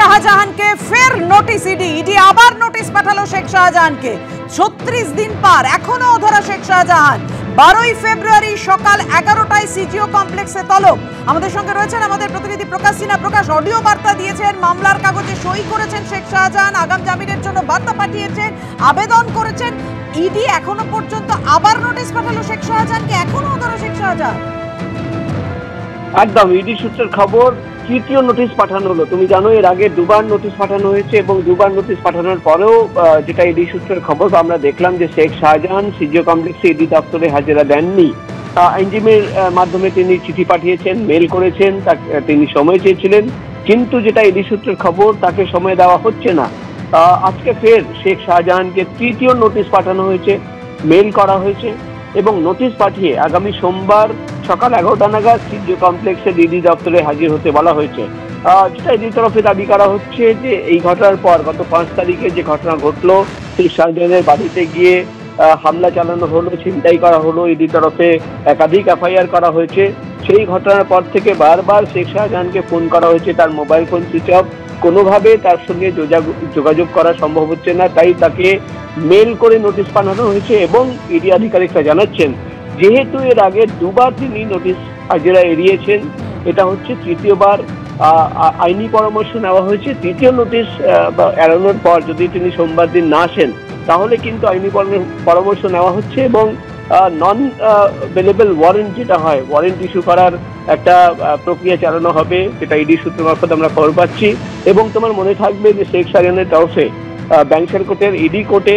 শাহজাহানকে ফের notice ED আবার নোটিশ পাঠালো শেখ শাহজাহানকে 36 দিন পার এখনো অধরা শেখ শাহজাহান। 12ই ফেব্রুয়ারি সকাল 11টায় সিজিও কমপ্লেক্সে তলব। আমাদের সঙ্গে রয়েছেন আমাদের প্রতিনিধি প্রকাশ সিনহা। প্রকাশ, অডিও বার্তা দিয়েছেন, মামলার কাগজে সই করেছেন শেখ শাহজাহান, আগাম জামিনের জন্য বার্তা পাঠিয়েছেন, আবেদন করেছেন। ইডি এখনো পর্যন্ত আবার নোটিশ পাঠালো শেখ শাহজাহানকে, এখনো অধরা শেখ শাহজাহান। একদম ইডি সূত্রের খবর, তৃতীয় নোটিশ পাঠানো হলো। তুমি জানো এর আগে দুবার নোটিশ পাঠানো হয়েছে এবং দুবার নোটিশ পাঠানোর পরেও যেটা ইডি সূত্রের খবর আমরা দেখলাম যে শেখ শাহজাহান সিজিও কমপ্লেক্সে ইডি দপ্তরে হাজিরা দেননি। আইনজীবীর মাধ্যমে তিনি চিঠি পাঠিয়েছেন, মেল করেছেন, তিনি সময় চেয়েছিলেন, কিন্তু যেটা ইডি সূত্রের খবর তাকে সময় দেওয়া হচ্ছে না। আজকে ফের শেখ শাহজাহানকে তৃতীয় নোটিশ পাঠানো হয়েছে, মেল করা হয়েছে এবং নোটিশ পাঠিয়ে আগামী সোমবার সকাল 11টা নাগাদ সিজিও কমপ্লেক্সে ইডি দপ্তরে হাজির হতে বলা হয়েছে। যেটা ইডির তরফে দাবি করা হচ্ছে যে এই ঘটনার পর গত 5 তারিখে যে ঘটনা ঘটলো, শেখ শাহজাহানের বাড়িতে গিয়ে হামলা চালানো হলো, ছিনতাই করা হলো, ইডির তরফে একাধিক এফআইআর করা হয়েছে। সেই ঘটনার পর থেকে বারবার শেখ শাহজাহানকে ফোন করা হয়েছে, তার মোবাইল ফোন সুইচ অফ, কোনোভাবে তার সঙ্গে যোগাযোগ করা সম্ভব হচ্ছে না। তাই তাকে মেল করে নোটিশ পাঠানো হয়েছে এবং ইডি আধিকারিকরা জানাচ্ছেন যেহেতু এর আগে দুবার তিনি নোটিশ হাজিরা এড়িয়েছেন, এটা হচ্ছে তৃতীয়বার। আইনি পরামর্শ নেওয়া হয়েছে, তৃতীয় নোটিশ এড়ানোর পর যদি তিনি সোমবার দিন না আসেন তাহলে কিন্তু আইনি পরামর্শ নেওয়া হচ্ছে এবং নন অ্যাভেলেবল ওয়ারেন্ট যেটা হয়, ওয়ারেন্ট ইস্যু করার একটা প্রক্রিয়া চালানো হবে, যেটা ইডি সূত্র মারফত আমরা খবর পাচ্ছি। এবং তোমার মনে থাকবে যে শেখ শাহজাহানের তরফে ব্যাংশাল কোর্টের ইডি কোর্টে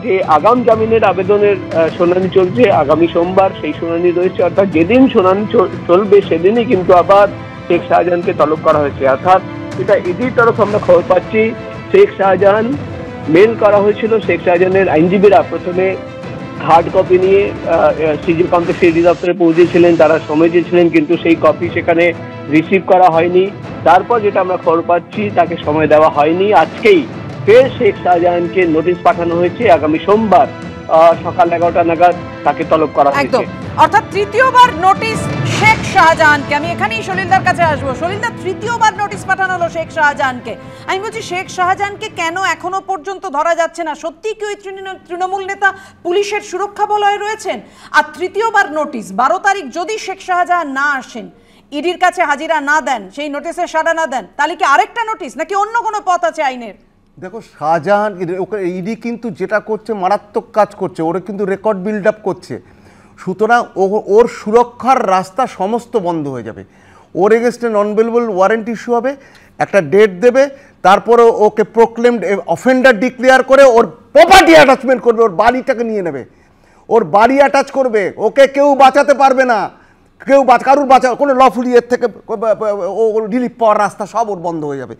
যে আগাম জামিনের আবেদনের শুনানি চলছে, আগামী সোমবার সেই শুনানি রয়েছে। অর্থাৎ যেদিন শুনানি চলবে সেদিনই কিন্তু আবার শেখ শাহজাহানকে তলব করা হয়েছে। অর্থাৎ এটা ইডির তরফ আমরা খবর পাচ্ছি, শেখ শাহজাহান মেল করা হয়েছিল। শেখ শাহজাহানের আইনজীবীরা প্রথমে হার্ড কপি নিয়ে সিজিও কমপ্লেক্সে ইডি দপ্তরে পৌঁছেছিলেন, তারা সময় চেয়েছিলেন, কিন্তু সেই কপি সেখানে রিসিভ করা হয়নি। তারপর যেটা আমরা খবর পাচ্ছি তাকে সময় দেওয়া হয়নি। আজকেই ফের শেখ শাহজাহানকে নোটিশ পাঠানো হয়েছে, আগামী সোমবার সকাল 11টা নাগাদ তাকে তলব করা হয়েছে। অর্থাৎ তৃতীয়বার নোটিশ শেখ শাহজাহানকে। আমি এখানেই সলিলদার কাছে আসবো। সলিলদা, তৃতীয়বার নোটিশ পাঠানো হলো শেখ শাহজাহানকে। আমি বলছি শেখ শাহজাহানকে কেন এখনো পর্যন্ত ধরা যাচ্ছে না? সত্যি কি ওই তৃণমূল নেতা পুলিশের সুরক্ষা বলয়ে রয়েছেন? আর তৃতীয়বার নোটিশ, 12 তারিখ যদি শেখ শাহজাহান না আসেন, ইডির কাছে হাজিরা না দেন, সেই নোটিশে সাড়া না দেন, তাহলে কি আরেকটা নোটিশ নাকি অন্য কোনো পথ আছে আইনের? দেখো, শাহজাহান ইডি কিন্তু যেটা করছে মারাত্মক কাজ করছে, ওরা কিন্তু রেকর্ড বিল্ড আপ করছে। সুতরাং ওর সুরক্ষার রাস্তা সমস্ত বন্ধ হয়ে যাবে। ওর এগেনস্টে নন বেলেবল ওয়ারেন্ট ইস্যু হবে, একটা ডেট দেবে, তারপরে ওকে প্রোক্লেমড অফেন্ডার ডিক্লেয়ার করে ওর প্রপার্টি অ্যাটাচমেন্ট করবে, ওর বাড়িটাকে নিয়ে নেবে, ওর বাড়ি অ্যাটাচ করবে। ওকে কেউ বাঁচাতে পারবে না, কারুর বাঁচা কোনো লফুলি এর থেকে ও রিলিফ পাওয়ার রাস্তা সব ওর বন্ধ হয়ে যাবে।